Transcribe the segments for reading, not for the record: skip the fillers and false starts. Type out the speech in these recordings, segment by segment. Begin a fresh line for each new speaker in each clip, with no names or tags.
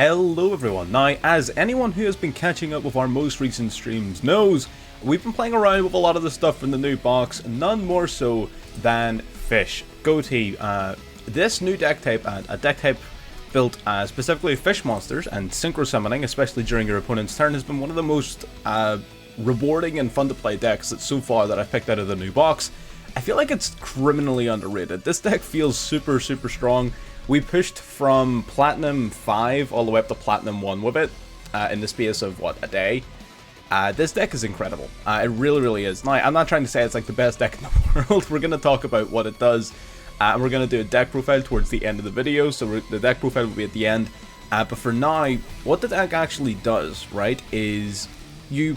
Hello everyone. Now, as anyone who has been catching up with our most recent streams knows, we've been playing around with a lot of the stuff in the new box, none more so than fish. GOATED, this new deck type, a deck type built specifically fish monsters, and synchro summoning, especially during your opponent's turn, has been one of the most rewarding and fun to play decks that so far that I've picked out of the new box. I feel like it's criminally underrated. This deck feels super strong. We pushed from Platinum 5 all the way up to Platinum 1 with it in the space of, what, a day? This deck is incredible. It really is. Now, I'm not trying to say it's like the best deck in the world. We're going to talk about what it does, and we're going to do a deck profile towards the end of the video, so the deck profile will be at the end. But for now, what the deck actually does, right, is you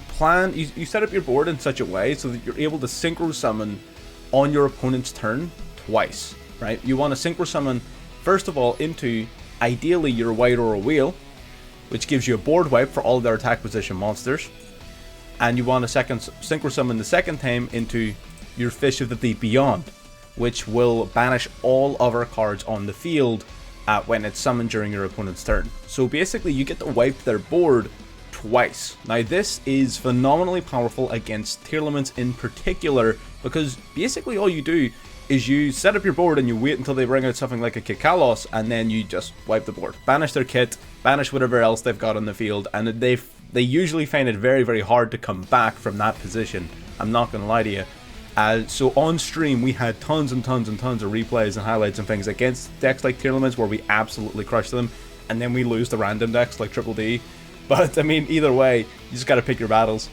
set up your board in such a way so that you're able to synchro summon on your opponent's turn twice, right? You want to synchro summon first of all into, ideally, your white or a wheel, which gives you a board wipe for all their attack position monsters. And you want to synchro summon the second time into your Fish of the Deep Beyond, which will banish all other cards on the field when it's summoned during your opponent's turn. So basically, you get to wipe their board twice. Now, this is phenomenally powerful against tier limits in particular, because basically all you do is you set up your board and you wait until they bring out something like a Kikalos, and then you just wipe the board. Banish their kit, banish whatever else they've got on the field, and they usually find it very hard to come back from that position. I'm not going to lie to you. So on stream, we had tons and tons of replays and highlights and things against decks like tier limits where we absolutely crushed them, and then we lose to random decks like Triple D. But, I mean, either way, you just got to pick your battles.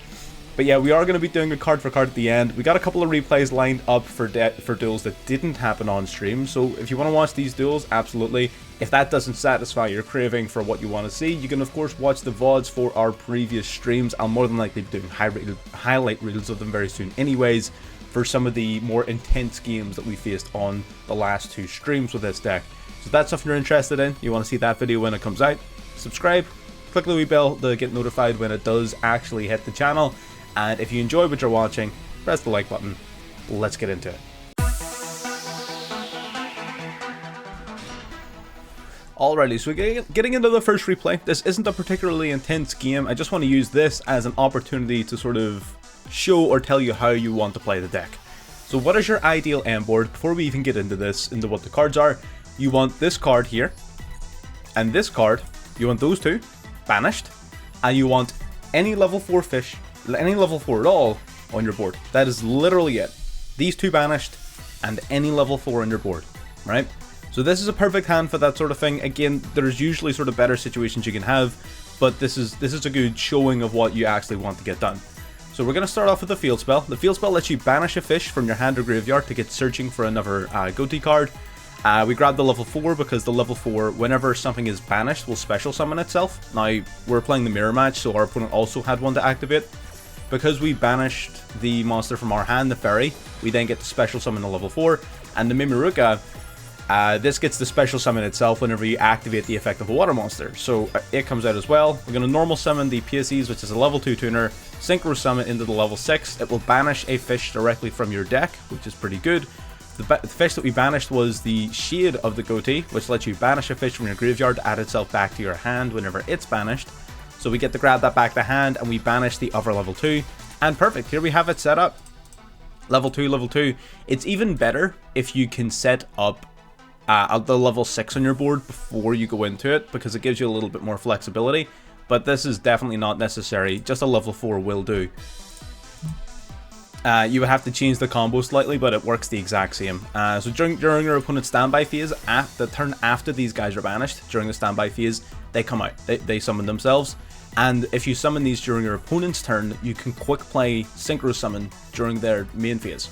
But yeah, we are going to be doing a card for card at the end. We got a couple of replays lined up for duels that didn't happen on stream. So if you want to watch these duels, absolutely. If that doesn't satisfy your craving for what you want to see, you can of course watch the VODs for our previous streams. I'll more than likely be doing highlight reels of them very soon anyways, for some of the more intense games that we faced on the last two streams with this deck. So if that's something you're interested in, you want to see that video when it comes out, subscribe, click the wee bell to get notified when it does actually hit the channel. And if you enjoy what you're watching, press the like button. Let's get into it. Alrighty, so getting into the first replay. This isn't a particularly intense game. I just want to use this as an opportunity to sort of show or tell you how you want to play the deck. So what is your ideal end board? Before we even get into this, into what the cards are, you want this card here, and this card, you want those two banished, and you want any level 4 fish, any level 4 at all on your board. That is literally it. These two banished and any level 4 on your board, right? So this is a perfect hand for that sort of thing. Again, there's usually sort of better situations you can have, but this is a good showing of what you actually want to get done. So we're going to start off with the field spell. The field spell lets you banish a fish from your hand or graveyard to get searching for another GOATI card. We grabbed the level 4 because the level 4, whenever something is banished, will special summon itself. Now, we're playing the mirror match, so our opponent also had one to activate. Because we banished the monster from our hand, the fairy, we then get to special summon the level 4. And the Mimiruka, this gets the special summon itself whenever you activate the effect of a water monster. So it comes out as well. We're going to normal summon the PSEs, which is a level 2 tuner, synchro summon into the level 6. It will banish a fish directly from your deck, which is pretty good. The fish that we banished was the Shade of the GOATI, which lets you banish a fish from your graveyard to add itself back to your hand whenever it's banished. So we get to grab that back to hand, and we banish the other level 2. And perfect, here we have it set up. Level 2, level 2. It's even better if you can set up the level 6 on your board before you go into it, because it gives you a little bit more flexibility. But this is definitely not necessary. Just a level 4 will do. You would have to change the combo slightly, but it works the exact same. So during your opponent's standby phase, at the turn after these guys are banished, during the standby phase, they come out. They summon themselves. And if you summon these during your opponent's turn, you can quick play Synchro Summon during their main phase.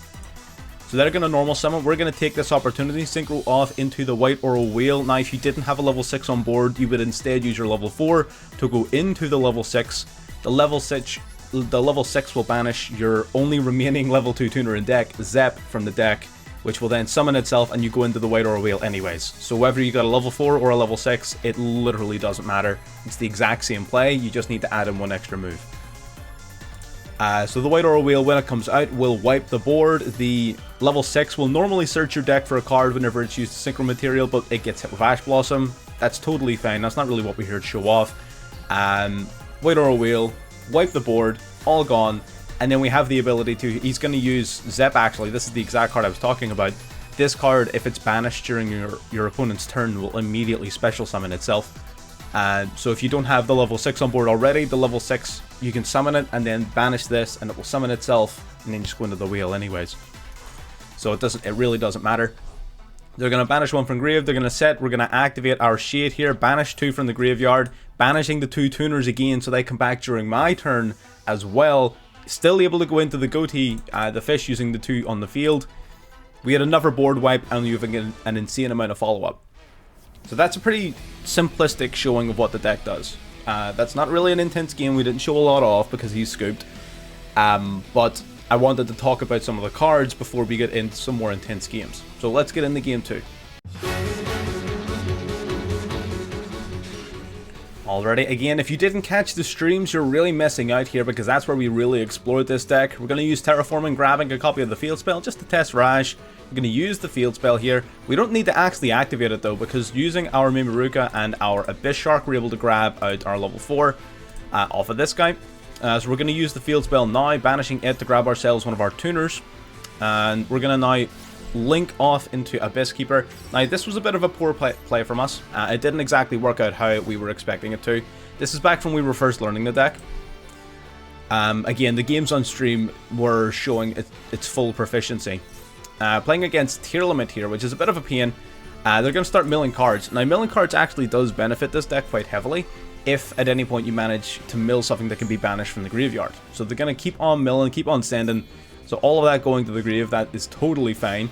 So they're going to normal summon. We're going to take this opportunity, Synchro off into the white or a whale. Now, if you didn't have a level 6 on board, you would instead use your level 4 to go into the level 6. The level 6 will banish your only remaining level 2 tuner in deck, Zep, from the deck, which will then summon itself, and you go into the white or a whale anyways. So whether you got a level 4 or a level 6, it literally doesn't matter. It's the exact same play, you just need to add in one extra move. So the white or a whale, when it comes out, will wipe the board. The level 6 will normally search your deck for a card whenever it's used synchro material, but it gets hit with Ash Blossom. That's totally fine. That's not really what we're here to show off. Wait or a wheel, wipe the board, all gone, and then we have the ability to, he's going to use Zep actually, this is the exact card I was talking about. This card, if it's banished during your opponent's turn, will immediately special summon itself. So if you don't have the level 6 on board already, the level 6, you can summon it and then banish this and it will summon itself and then just go into the wheel anyways. So it really doesn't matter. They're going to banish one from grave, they're going to set, we're going to activate our shade here, banish 2 from the graveyard, banishing the 2 tuners again so they come back during my turn as well. Still able to go into the goatee, the fish, using the 2 on the field. We had another board wipe and you've an insane amount of follow-up. So that's a pretty simplistic showing of what the deck does. That's not really an intense game, we didn't show a lot off because he's scooped. But I wanted to talk about some of the cards before we get into some more intense games. So let's get into game 2. Alrighty, again, if you didn't catch the streams, you're really missing out here because that's where we really explored this deck. We're going to use Terraforming, grabbing a copy of the field spell just to test Rash. We're going to use the field spell here. We don't need to actually activate it though, because using our Mimaruka and our Abyss Shark, we're able to grab out our level 4 off of this guy. So we're going to use the field spell now, banishing it to grab ourselves one of our tuners. And we're going to now link off into Abyss Keeper. Now this was a bit of a poor play from us. It didn't exactly work out how we were expecting it to. This is back when we were first learning the deck. Again, the games on stream were showing its full proficiency. Playing against Tearlament here, which is a bit of a pain. They're going to start milling cards. Now milling cards actually does benefit this deck quite heavily if at any point you manage to mill something that can be banished from the graveyard. So they're going to keep on milling, keep on sending. So all of that going to the grave, that is totally fine.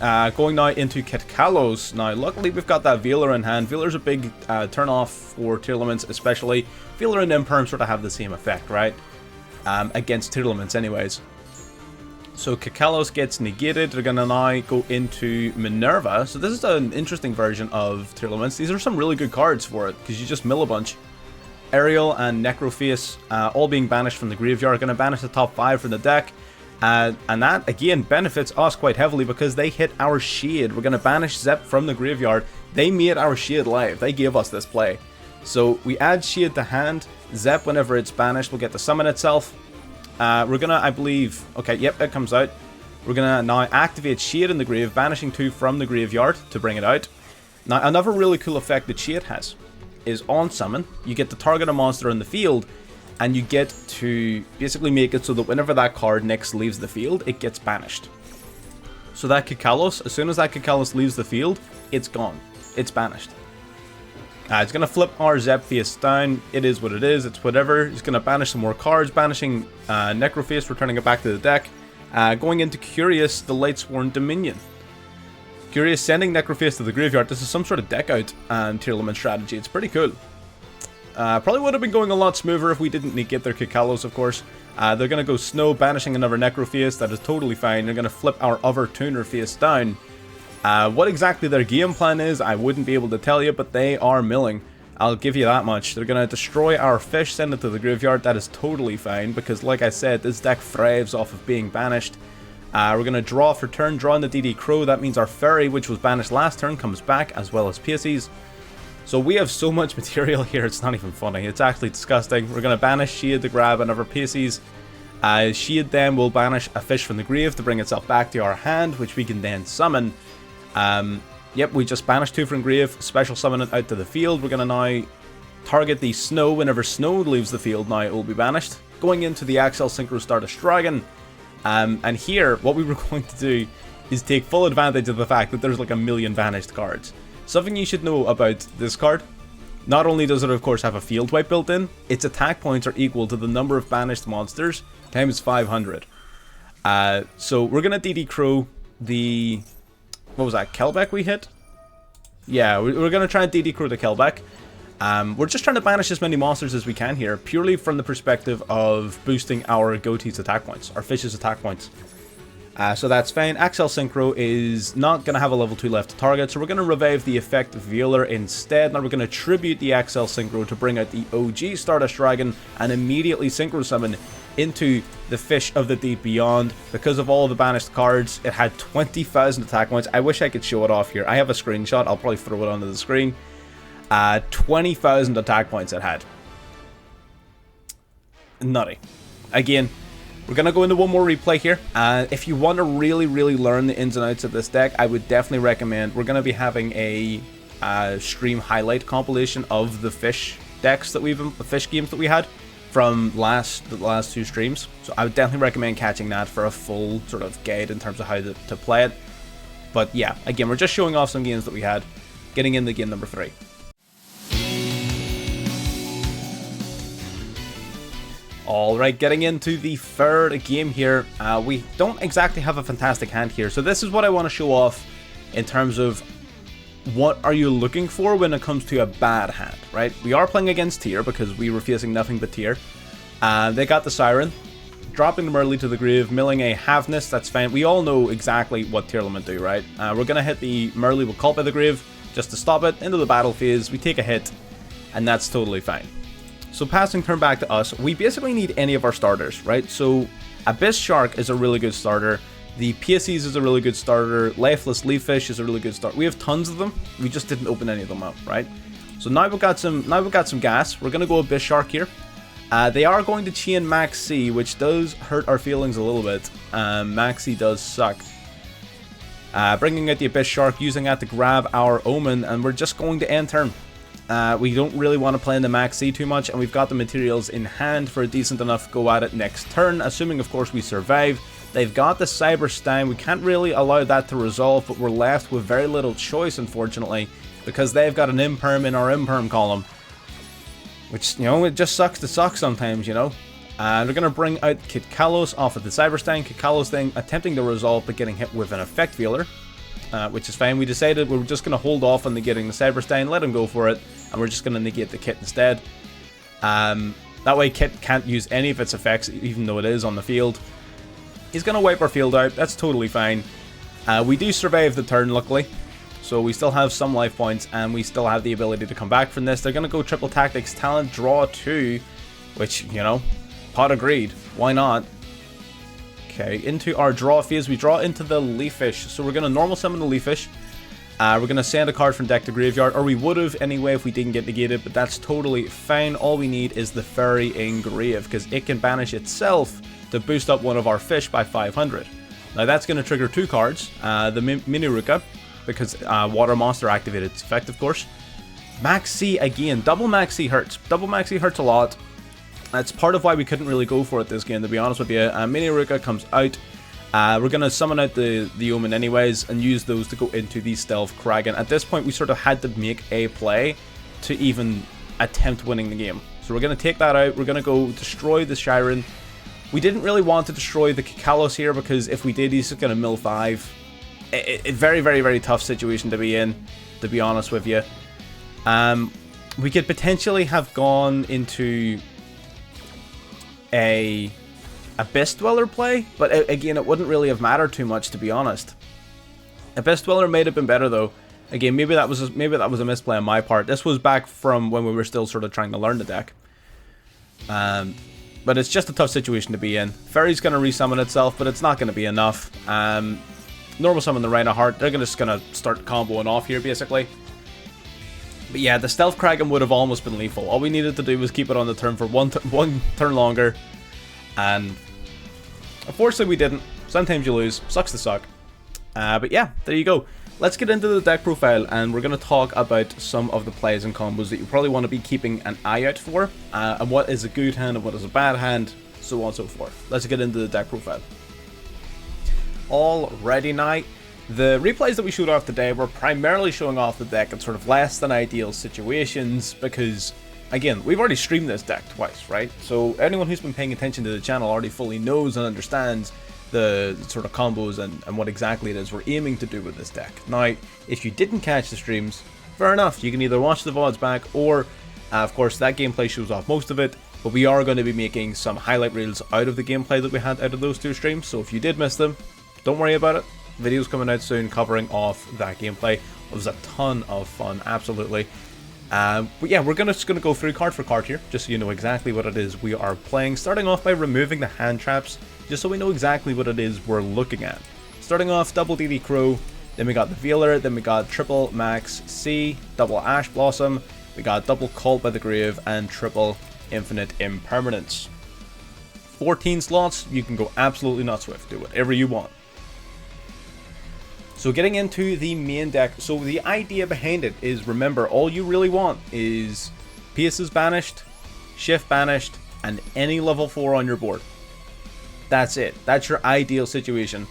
Going now into Kitkalos. Now, luckily we've got that Veiler in hand. Veiler's a big turn-off for Tearlaments especially. Veiler and Imperm sort of have the same effect, right? Against Tearlaments anyways. So Kitkalos gets negated. They're going to now go into Minerva. So this is an interesting version of Tearlaments. These are some really good cards for it, because you just mill a bunch. Ariel and Necroface, all being banished from the graveyard. Going to banish the top 5 from the deck. And that, again, benefits us quite heavily because they hit our Shade. We're going to banish Zep from the graveyard. They made our Shade live. They gave us this play. So we add Shade to hand. Zep, whenever it's banished, will get to summon itself. We're going to, I believe... Okay, yep, it comes out. We're going to now activate Shade in the grave, banishing 2 from the graveyard to bring it out. Now, another really cool effect that Shade has is on summon, you get to target a monster in the field, and you get to basically make it so that whenever that card next leaves the field, it gets banished. So that Kitkalos, as soon as that Kitkalos leaves the field, it's gone. It's banished. It's going to flip our Zep face down. It is what it is. It's whatever. It's going to banish some more cards, banishing Necroface, returning it back to the deck. Going into Curious, the Lightsworn Dominion. Curious sending Necroface to the graveyard. This is some sort of deck out and Tearlament strategy. It's pretty cool. Probably would have been going a lot smoother if we didn't negate their Kitkalos, of course. They're going to go Snow, banishing another Necroface. That is totally fine. They're going to flip our other tuner face down. What exactly their game plan is, I wouldn't be able to tell you, but they are milling. I'll give you that much. They're going to destroy our fish, send it to the graveyard. That is totally fine, because like I said, this deck thrives off of being banished. We're going to draw for turn, draw in the DD Crow. That means our Fairy, which was banished last turn, comes back, as well as Pisces. So we have so much material here, it's not even funny. It's actually disgusting. We're going to banish Shade to grab another Pisces. Shade then will banish a fish from the grave to bring itself back to our hand, which we can then summon. Yep, we just banished 2 from grave, special summon it out to the field. We're going to now target the Snow. Whenever Snow leaves the field, now it will be banished. Going into the Axel Synchro Stardust Dragon. And here, what we were going to do is take full advantage of the fact that there's like a million banished cards. Something you should know about this card, not only does it of course have a field wipe built in, its attack points are equal to the number of banished monsters times 500. So we're going to DD Crow the... What was that, Kelbeck we hit? Yeah, we're going to try and DD Crow the Kelbeck. We're just trying to banish as many monsters as we can here, purely from the perspective of boosting our goatee's attack points, our fish's attack points. So that's fine. Axel Synchro is not going to have a level 2 left to target, so we're going to revive the effect Veiler instead. Now we're going to tribute the Axel Synchro to bring out the OG Stardust Dragon and immediately Synchro Summon into the Fish of the Deep Beyond. Because of all the banished cards, it had 20,000 attack points. I wish I could show it off here. I have a screenshot. I'll probably throw it onto the screen. 20,000 attack points it had. Nutty. Again, we're going to go into one more replay here. If you want to really, really learn the ins and outs of this deck, I would definitely recommend, we're going to be having a stream highlight compilation of the fish decks that the fish games that we had from the last 2 streams. So I would definitely recommend catching that for a full sort of guide in terms of how to play it. But yeah, again, we're just showing off some games that we had, getting into game number 3. Alright, getting into the third game here. We don't exactly have a fantastic hand here, so this is what I want to show off in terms of what are you looking for when it comes to a bad hand, right? We are playing against tier because we were facing nothing but tier. They got the Siren, dropping the Merly to the grave, milling a Havness, that's fine. We all know exactly what tier element do, right? We're going to hit the Merly with Cult by the Grave just to stop it. Into the battle phase, we take a hit, and that's totally fine. So passing turn back to us, we basically need any of our starters, right? So Abyss Shark is a really good starter. The PSEs is a really good starter. Lifeless Leaf Fish is a really good starter. We have tons of them. We just didn't open any of them up, right? So now we've got some gas. We're gonna go Abyss Shark here. They are going to chain Max C, which does hurt our feelings a little bit. Max C does suck. Bringing out the Abyss Shark, using that to grab our Omen, and we're just going to end turn. We don't really want to play in the Max C too much, and we've got the materials in hand for a decent enough go at it next turn, assuming of course we survive. They've got the Cyber Stein. We can't really allow that to resolve, but we're left with very little choice, unfortunately, because they've got an Imperm in our Imperm column. Which, you know, it just sucks to suck sometimes, you know. And we're going to bring out Kit Kalos off of the Cyber Stein. Kit Kalos thing attempting to resolve, but getting hit with an Effect Veiler, which is fine. We decided we were just going to hold off on the getting the Cyber Stein, let him go for it, and we're just going to negate the Kit instead. That way Kit can't use any of its effects, even though it is on the field. He's going to wipe our field out, that's totally fine. We do survive the turn, luckily. So we still have some life points, and we still have the ability to come back from this. They're going to go Triple Tactics, Talent, Draw 2, which, you know, Pot of Greed. Why not? Okay, into our draw phase, we draw into the Leaf Fish. So we're going to normal summon the Leaf Fish. We're going to send a card from deck to graveyard, or we would have anyway if we didn't get negated, but that's totally fine. All we need is the Fairy in Grave, because it can banish itself to boost up one of our fish by 500. Now that's going to trigger 2 cards, the Mini Ruka, because Water Monster activated its effect, of course. Max C again, double Max C hurts. Double Max C hurts a lot. That's part of why we couldn't really go for it this game, to be honest with you. Mini Ruka comes out. We're going to summon out the Omen anyways, and use those to go into the Stealth Kragen. At this point, we sort of had to make a play to even attempt winning the game. So we're going to take that out. We're going to go destroy the Siren. We didn't really want to destroy the Kalos here, because if we did, he's just going to mill 5. A very, very, very tough situation to be in, to be honest with you. We could potentially have gone into a Abyss Dweller play, but again, it wouldn't really have mattered too much, to be honest. Abyss Dweller might have been better, though. Again, maybe that was a misplay on my part. This was back from when we were still sort of trying to learn the deck. But it's just a tough situation to be in. Fairy's going to resummon itself, but it's not going to be enough. Normal summon the Rhino Heart. They're just going to start comboing off here, basically. But yeah, the Stealth Kraken would have almost been lethal. All we needed to do was keep it on the turn for one turn longer. And unfortunately we didn't. Sometimes you lose. Sucks to suck. But yeah, there you go. Let's get into the deck profile, and we're going to talk about some of the plays and combos that you probably want to be keeping an eye out for, and what is a good hand and what is a bad hand, so on and so forth. Let's get into the deck profile. Alrighty now, the replays that we showed off today were primarily showing off the deck in sort of less than ideal situations, because, again, we've already streamed this deck twice, right? So anyone who's been paying attention to the channel already fully knows and understands the sort of combos and what exactly it is we're aiming to do with this deck. Now, if you didn't catch the streams, fair enough, you can either watch the VODs back, or of course that gameplay shows off most of it, but we are going to be making some highlight reels out of the gameplay that we had out of those 2 streams, so if you did miss them, don't worry about it. Videos coming out soon covering off that gameplay. It was a ton of fun, absolutely. But yeah, we're just going to go through card for card here, just so you know exactly what it is we are playing, starting off by removing the hand traps, just so we know exactly what it is we're looking at. Starting off, double DD Crow, then we got the Veiler, then we got triple Max C, double Ash Blossom, We got double Cult by the Grave and triple Infinite Impermanence. 14 slots, you can go absolutely nuts with. Do whatever you want. So getting into the main deck, so the idea behind it is, remember, all you really want is Pieces Banished, Shift Banished, and any level 4 on your board. That's it. That's your ideal situation.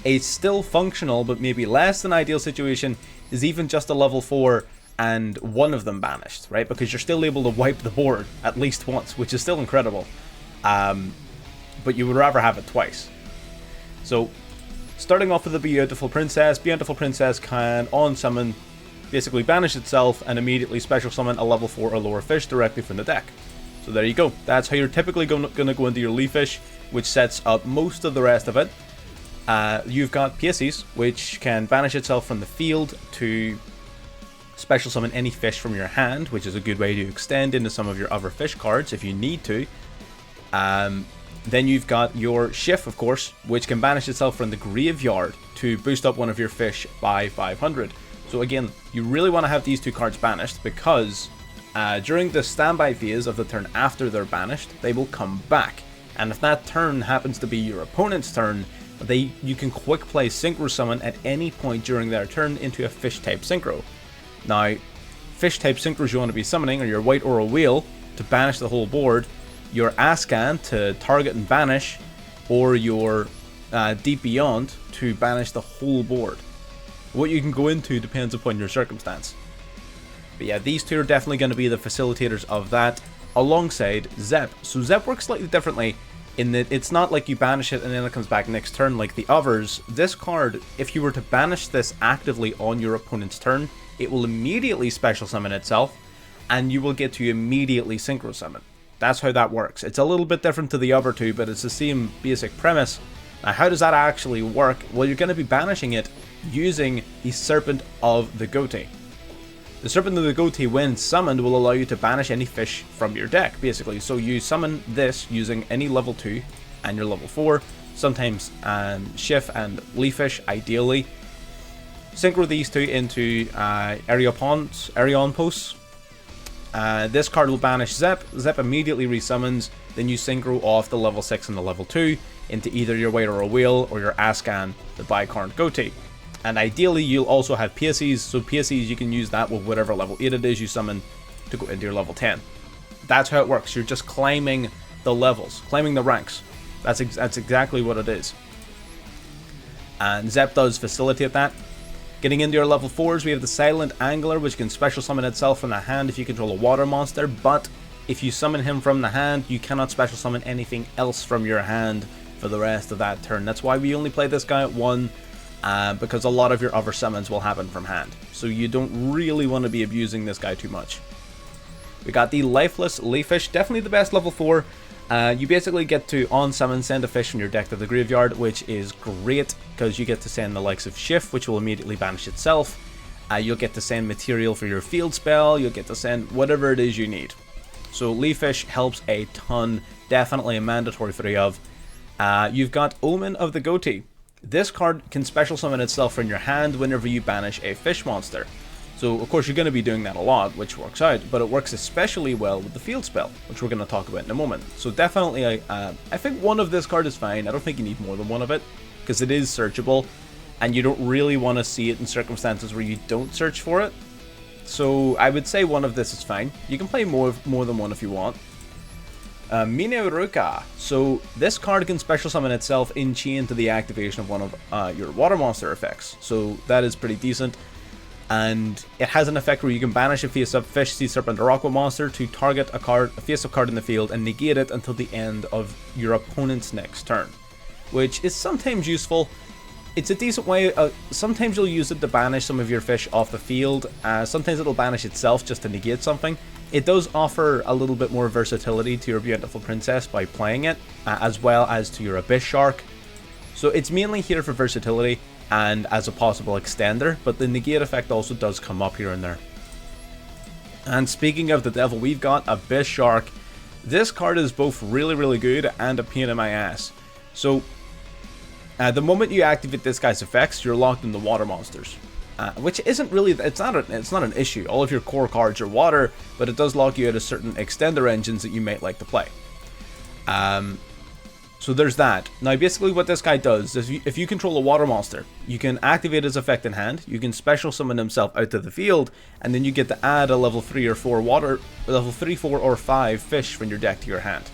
A still functional, but maybe less than ideal situation is even just a level 4 and one of them banished, right? Because you're still able to wipe the board at least once, which is still incredible. But you would rather have it twice. So, starting off with the Beautiful Princess. Beautiful Princess can on-summon, basically banish itself, and immediately special summon a level 4 or lower fish directly from the deck. So there you go. That's how you're typically going to go into your Leaf Fish, which sets up most of the rest of it. You've got Pieces, which can banish itself from the field to special summon any fish from your hand, which is a good way to extend into some of your other fish cards if you need to. Then you've got your Shift, of course, which can banish itself from the graveyard to boost up one of your fish by 500. So again, you really want to have these two cards banished because during the standby phase of the turn after they're banished, they will come back. And if that turn happens to be your opponent's turn, you can quick play Synchro Summon at any point during their turn into a fish type Synchro. Now, fish type Synchros you want to be summoning are your White Aura Wheel to banish the whole board, your Ascan to target and banish, or your Deep Beyond to banish the whole board. What you can go into depends upon your circumstance. But yeah, these two are definitely going to be the facilitators of that, alongside Zep. So Zep works slightly differently in that it's not like you banish it and then it comes back next turn like the others. This card, if you were to banish this actively on your opponent's turn, it will immediately special summon itself, and you will get to immediately Synchro Summon. That's how that works. It's a little bit different to the other two, but it's the same basic premise. Now, how does that actually work? Well, you're going to be banishing it using the Serpent of the Goatee. The Serpent of the Goatee, when summoned, will allow you to banish any fish from your deck, basically. So you summon this using any level 2 and your level 4, sometimes Shift and Leaf Fish, ideally. Synchro these two into Arion Posts. This card will banish Zep. Zep immediately resummons. Then you synchro off the level 6 and the level 2 into either your White Aura Wheel or your Ascan, the Bicorn Goatee. And ideally, you'll also have Pieces. So Pieces, you can use that with whatever level 8 it is you summon to go into your level 10. That's how it works. You're just climbing the levels, climbing the ranks. That's exactly what it is. And Zep does facilitate that. Getting into your level 4s, we have the Silent Angler, which can special summon itself from the hand if you control a water monster, but if you summon him from the hand, you cannot special summon anything else from your hand for the rest of that turn. That's why we only play this guy at 1, because a lot of your other summons will happen from hand. So you don't really want to be abusing this guy too much. We got the Lifeless Leaf Fish, definitely the best level 4. You basically get to on-summon, send a fish from your deck to the graveyard, which is great, because you get to send the likes of Shift, which will immediately banish itself. You'll get to send material for your field spell, you'll get to send whatever it is you need. So Leaf Fish helps a ton, definitely a mandatory 3 of. You've got Omen of the Goatee. This card can special summon itself from your hand whenever you banish a fish monster. So, of course, you're going to be doing that a lot, which works out, but it works especially well with the field spell, which we're going to talk about in a moment. So definitely, I think one of this card is fine. I don't think you need more than one of it, because it is searchable, and you don't really want to see it in circumstances where you don't search for it. So I would say one of this is fine. You can play more than one if you want. Mineuruka. So this card can special summon itself in chain to the activation of one of your water monster effects. So that is pretty decent. And it has an effect where you can banish a face-up fish, sea serpent, or aqua monster to target a face-up card in the field and negate it until the end of your opponent's next turn, which is sometimes useful. It's a decent way. Sometimes you'll use it to banish some of your fish off the field. Sometimes it'll banish itself just to negate something. It does offer a little bit more versatility to your Beautiful Princess by playing it, as well as to your Abyss Shark. So it's mainly here for versatility and as a possible extender, but the negate effect also does come up here and there. And speaking of the devil, we've got Abyss Shark. This card is both really, really good and a pain in my ass. So the moment you activate this guy's effects, you're locked into water monsters. which isn't really, it's not an issue. All of your core cards are water, but it does lock you out of certain extender engines that you might like to play. So there's that. Now basically what this guy does is if you control a water monster, you can activate his effect in hand, you can special summon himself out to the field, and then you get to add a level 3 or 4 level 3, 4 or 5 fish from your deck to your hand.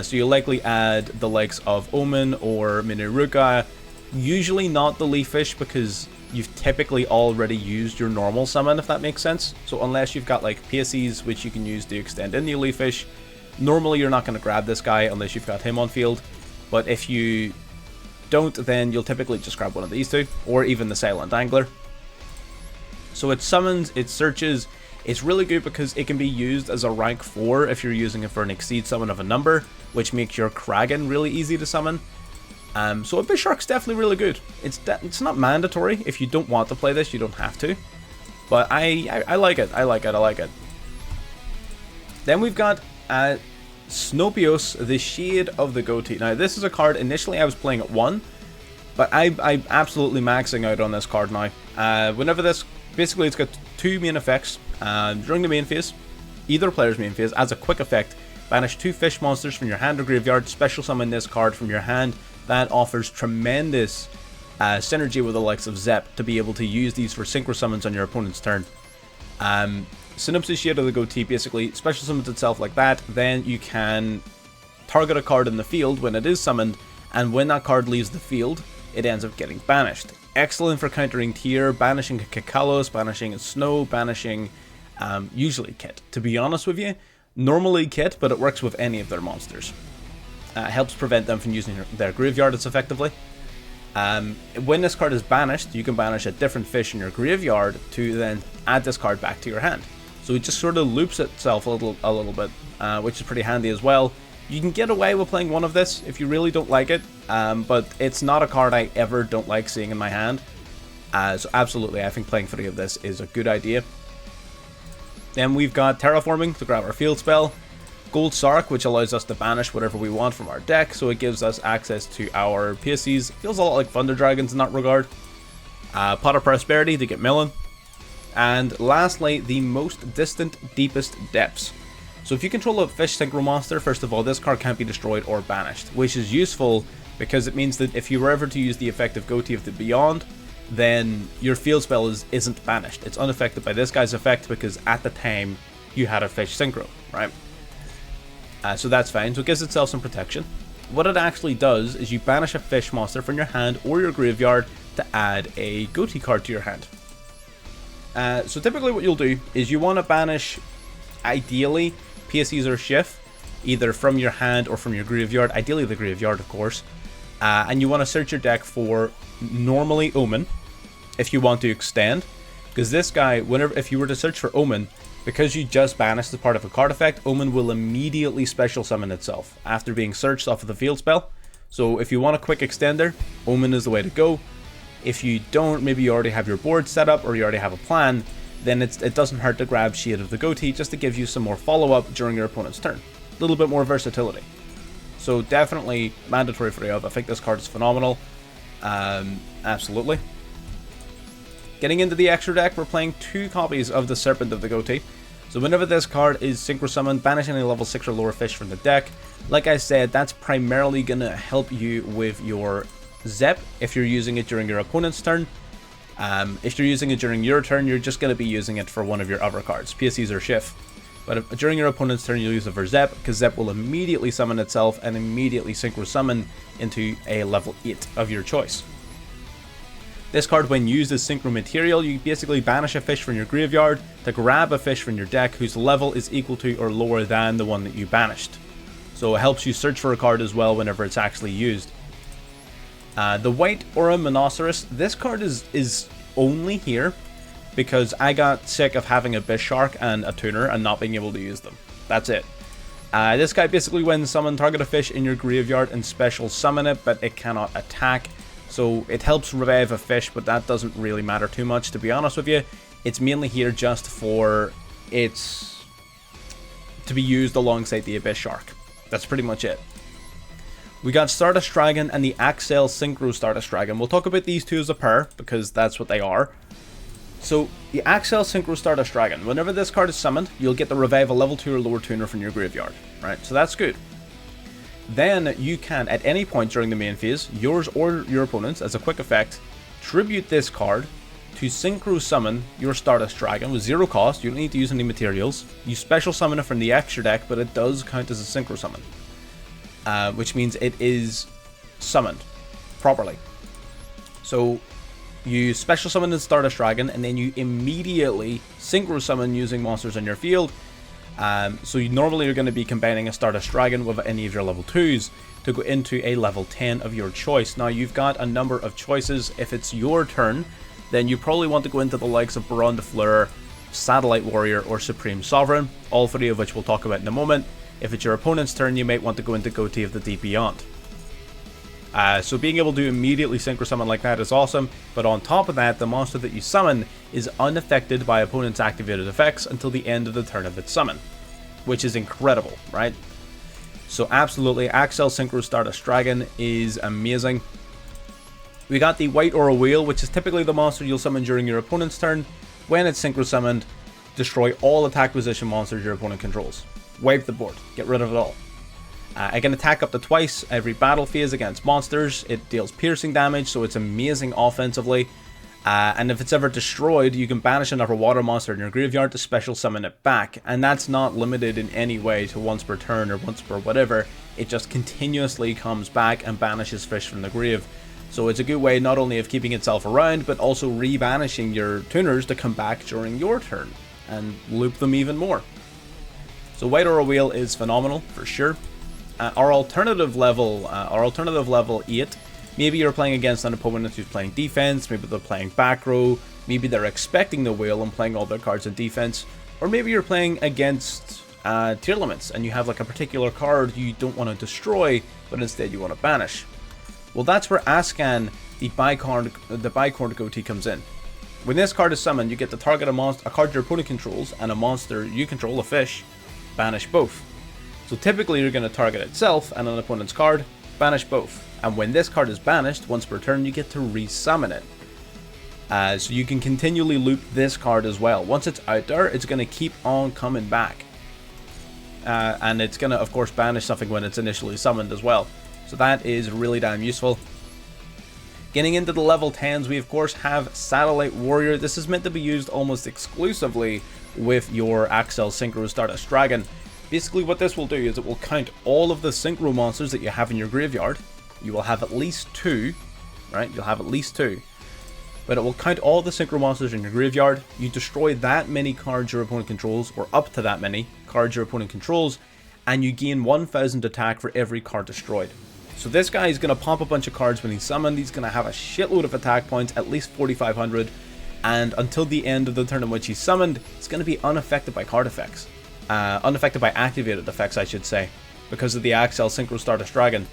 So you'll likely add the likes of Omen or Minuruka, usually not the leaf fish because you've typically already used your normal summon, if that makes sense. So unless you've got like PSEs which you can use to extend in the leaf fish, normally you're not going to grab this guy unless you've got him on field. But if you don't, then you'll typically just grab one of these two, or even the Silent Angler. So it summons, it searches. It's really good because it can be used as a rank 4 if you're using it for an exceed summon of a number, which makes your Kragen really easy to summon. So Abyss Shark's definitely really good. It's not mandatory. If you don't want to play this, you don't have to. But I like it. I like it. Then we've got Snopios, the Shade of the Goatee. Now this is a card, initially I was playing at 1, but I'm absolutely maxing out on this card now. Whenever this, basically it's got 2 main effects. During the main phase, either player's main phase, as a quick effect, banish 2 fish monsters from your hand or graveyard, special summon this card from your hand. That offers tremendous synergy with the likes of Zep to be able to use these for synchro summons on your opponent's turn. Synopsis Shade of the Goatee basically special summons itself like that, then you can target a card in the field when it is summoned, and when that card leaves the field, it ends up getting banished. Excellent for countering tier, banishing Kakalos, banishing Snow, banishing usually Kit. To be honest with you, normally Kit, but it works with any of their monsters. Helps prevent them from using their graveyard effectively. When this card is banished, you can banish a different fish in your graveyard to then add this card back to your hand. So it just sort of loops itself a little bit, which is pretty handy as well. You can get away with playing one of this if you really don't like it, but it's not a card I ever don't like seeing in my hand. So absolutely, I think playing 3 of this is a good idea. Then we've got Terraforming to grab our field spell. Gold Sark, which allows us to banish whatever we want from our deck, so it gives us access to our PSEs. Feels a lot like Thunder Dragons in that regard. Pot of Prosperity to get Millen. And lastly, the Most Distant Deepest Depths. So if you control a fish synchro monster, first of all, this card can't be destroyed or banished, which is useful because it means that if you were ever to use the effect of GOATED of the Beyond, then your field spell isn't banished. It's unaffected by this guy's effect because at the time you had a fish synchro, right? So that's fine, so it gives itself some protection. What it actually does is you banish a fish monster from your hand or your graveyard to add a GOATED card to your hand. So typically what you'll do is you want to banish, ideally, PSEs or Shift, either from your hand or from your graveyard, ideally the graveyard of course. And you want to search your deck for normally Omen, if you want to extend. Because this guy, if you were to search for Omen, because you just banished the part of a card effect, Omen will immediately special summon itself after being searched off of the field spell. So if you want a quick extender, Omen is the way to go. If you don't, maybe you already have your board set up or you already have a plan, then it doesn't hurt to grab Shade of the Goatee just to give you some more follow-up during your opponent's turn. A little bit more versatility. So definitely mandatory for you. I think this card is phenomenal. Absolutely. Getting into the extra deck, we're playing 2 copies of the Serpent of the Goatee. So whenever this card is synchro summoned, banish any level 6 or lower fish from the deck. Like I said, that's primarily going to help you with your Zep if you're using it during your opponent's turn. If you're using it during your turn, you're just going to be using it for one of your other cards, PSEs or Shift. But during your opponent's turn, you'll use it for Zep, because Zep will immediately summon itself and immediately synchro summon into a level 8 of your choice. This card, when used as synchro material, you basically banish a fish from your graveyard to grab a fish from your deck whose level is equal to or lower than the one that you banished. So it helps you search for a card as well whenever it's actually used. The White Aura Monoceros, this card is only here because I got sick of having a Abyss Shark and a Tuner and not being able to use them. That's it. This guy basically, when summon, target a fish in your graveyard and special summon it, but it cannot attack. So it helps revive a fish, but that doesn't really matter too much, to be honest with you. It's mainly here just for to be used alongside the Abyss Shark. That's pretty much it. We got Stardust Dragon and the Axel Synchro Stardust Dragon. We'll talk about these two as a pair, because that's what they are. So, the Axel Synchro Stardust Dragon. Whenever this card is summoned, you'll get to revive a level 2 or lower tuner from your graveyard. Right, so that's good. Then you can, at any point during the main phase, yours or your opponent's, as a quick effect, tribute this card to Synchro Summon your Stardust Dragon with 0 cost. You don't need to use any materials. You special summon it from the extra deck, but it does count as a Synchro Summon. Which means it is summoned properly. So you special summon the Stardust Dragon, and then you immediately Synchro Summon using monsters on your field. So you normally are going to be combining a Stardust Dragon with any of your level 2s to go into a level 10 of your choice. Now you've got a number of choices. If it's your turn, then you probably want to go into the likes of Baron de Fleur, Satellite Warrior, or Supreme Sovereign, all 3 of which we'll talk about in a moment. If it's your opponent's turn, you might want to go into GOATED of the Deep Beyond. So being able to immediately Synchro Summon like that is awesome, but on top of that, the monster that you summon is unaffected by opponent's activated effects until the end of the turn of its summon, which is incredible, right? So absolutely, Axel Synchro Stardust Dragon is amazing. We got the White Aura Wheel, which is typically the monster you'll summon during your opponent's turn. When it's Synchro Summoned, destroy all attack position monsters your opponent controls. Wipe the board, get rid of it all. It can attack up to twice every battle phase against monsters. It deals piercing damage, so it's amazing offensively. And if it's ever destroyed, you can banish another water monster in your graveyard to special summon it back. And that's not limited in any way to once per turn or once per whatever. It just continuously comes back and banishes fish from the grave. So it's a good way not only of keeping itself around, but also re-banishing your tuners to come back during your turn and loop them even more. So White Aura Wheel is phenomenal for sure. Our alternative level 8, maybe you're playing against an opponent who's playing defense, maybe they're playing back row, maybe they're expecting the whale and playing all their cards in defense, or maybe you're playing against tier limits and you have like a particular card you don't want to destroy, but instead you want to banish. Well, that's where Ascan, the bicorn goatee, comes in. When this card is summoned, you get to target a card your opponent controls and a monster you control, a fish, banish both. So typically you're going to target itself and an opponent's card, banish both. And when this card is banished, once per turn, you get to resummon it. So you can continually loop this card as well. Once it's out there, it's going to keep on coming back. And it's going to, of course, banish something when it's initially summoned as well. So that is really damn useful. Getting into the level 10s, we of course have Satellite Warrior. This is meant to be used almost exclusively with your Axel Synchro Stardust Dragon. Basically what this will do is it will count all of the Synchro monsters that you have in your graveyard. You will have at least 2, right? You'll have at least 2. But it will count all the Synchro monsters in your graveyard. You destroy that many cards your opponent controls, or up to that many cards your opponent controls, and you gain 1000 attack for every card destroyed. So this guy is going to pump a bunch of cards when he's summoned. He's going to have a shitload of attack points, at least 4500, and until the end of the turn in which he's summoned, it's going to be unaffected by card effects. Unaffected by activated effects, I should say, because of the Axel Synchro Stardust Dragon.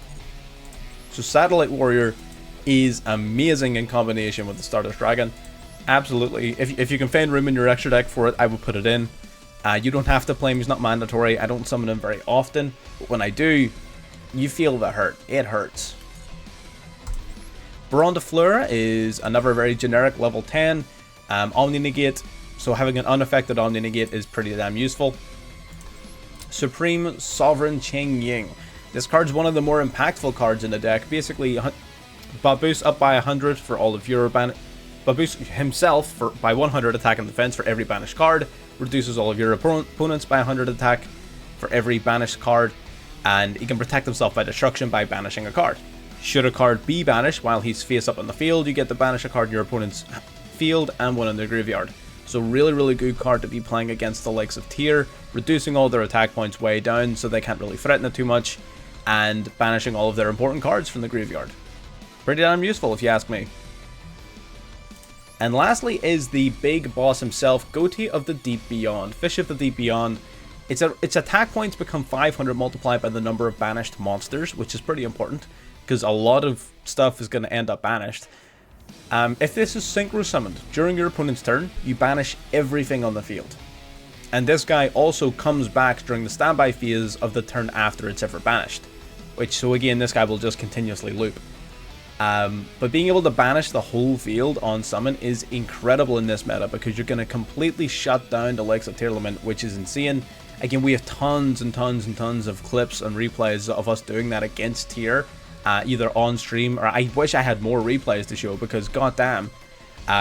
So Satellite Warrior is amazing in combination with the Stardust Dragon. Absolutely. If you can find room in your extra deck for it, I would put it in. You don't have to play him, he's not mandatory. I don't summon him very often, but when I do, you feel the hurt. It hurts. Baron de Fleur is another very generic level 10. Omni Negate, so having an unaffected Omni Negate is pretty damn useful. Supreme Sovereign Cheng Ying. This card's one of the more impactful cards in the deck. Basically, Babus up by 100 for all of your Babus himself by 100 attack and defense for every banished card. Reduces all of your opponents by 100 attack for every banished card. And he can protect himself by destruction by banishing a card. Should a card be banished while he's face up on the field, you get to banish a card in your opponent's field and one in their graveyard. So really good card to be playing against the likes of tier, reducing all their attack points way down so they can't really threaten it too much, and banishing all of their important cards from the graveyard. Pretty damn useful if you ask me. And lastly is the big boss himself, GOATED of the Deep Beyond, Fish of the Deep Beyond. Its attack points become 500 multiplied by the number of banished monsters, which is pretty important, because a lot of stuff is going to end up banished. If this is Synchro Summoned during your opponent's turn, you banish everything on the field. And this guy also comes back during the standby phase of the turn after it's ever banished. So again, this guy will just continuously loop. But being able to banish the whole field on summon is incredible in this meta, because you're going to completely shut down the likes of Tearlament, which is insane. Again, we have tons and tons and tons of clips and replays of us doing that against Tier, either on stream, or I wish I had more replays to show, because goddamn,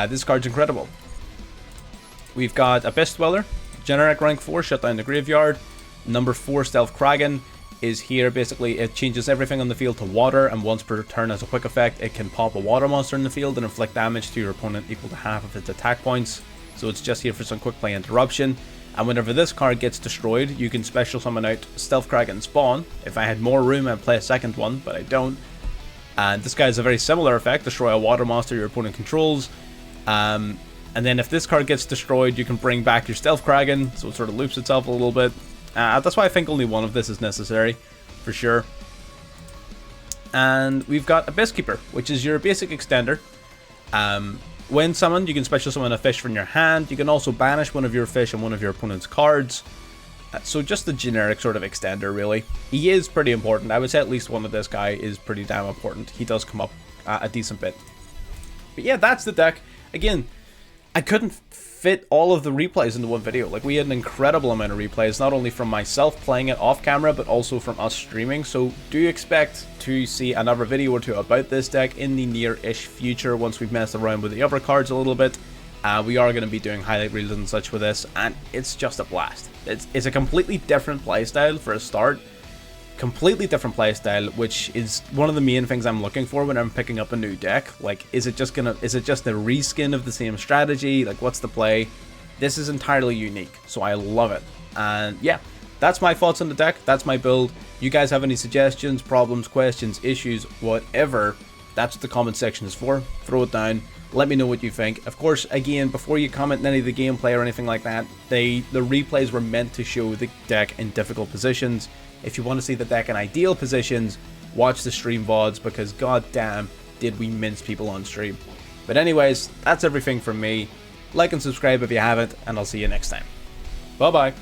this card's incredible. We've got Abyss Dweller, generic rank 4, shut down the graveyard. Number 4 Stealth Kragen is here. Basically, it changes everything on the field to water, and once per turn as a quick effect, it can pop a water monster in the field and inflict damage to your opponent equal to half of its attack points. So it's just here for some quick play interruption. And whenever this card gets destroyed, you can special summon out Stealth Kragen Spawn. If I had more room, I'd play a second one, but I don't. And this guy has a very similar effect: destroy a water monster your opponent controls. And then if this card gets destroyed, you can bring back your Stealth Kragen, so it sort of loops itself a little bit. That's why I think only one of this is necessary, for sure. And we've got Abyss Keeper, which is your basic extender. When summoned, you can special summon a fish from your hand. You can also banish one of your fish and one of your opponent's cards. So just the generic sort of extender, really. He is pretty important. I would say at least one of this guy is pretty damn important. He does come up a decent bit. But yeah, that's the deck. Again, I couldn't fit all of the replays into one video. Like, we had an incredible amount of replays, not only from myself playing it off camera, but also from us streaming. So do expect to see another video or two about this deck in the near-ish future, once we've messed around with the other cards a little bit. We are going to be doing highlight reels and such with this, and it's just a blast. It's a completely different playstyle for a start. Completely different playstyle, which is one of the main things I'm looking for when I'm picking up a new deck. Like, is it just a reskin of the same strategy? Like, what's the play? This is entirely unique, so I love it. And yeah, that's my thoughts on the deck. That's my build. You guys have any suggestions, problems, questions, issues, whatever? That's what the comment section is for. Throw it down. Let me know what you think. Of course, again, before you comment on any of the gameplay or anything like that, the replays were meant to show the deck in difficult positions. If you want to see the deck in ideal positions, watch the stream VODs, because goddamn did we mince people on stream. But anyways, that's everything from me. Like and subscribe if you haven't, and I'll see you next time. Bye bye.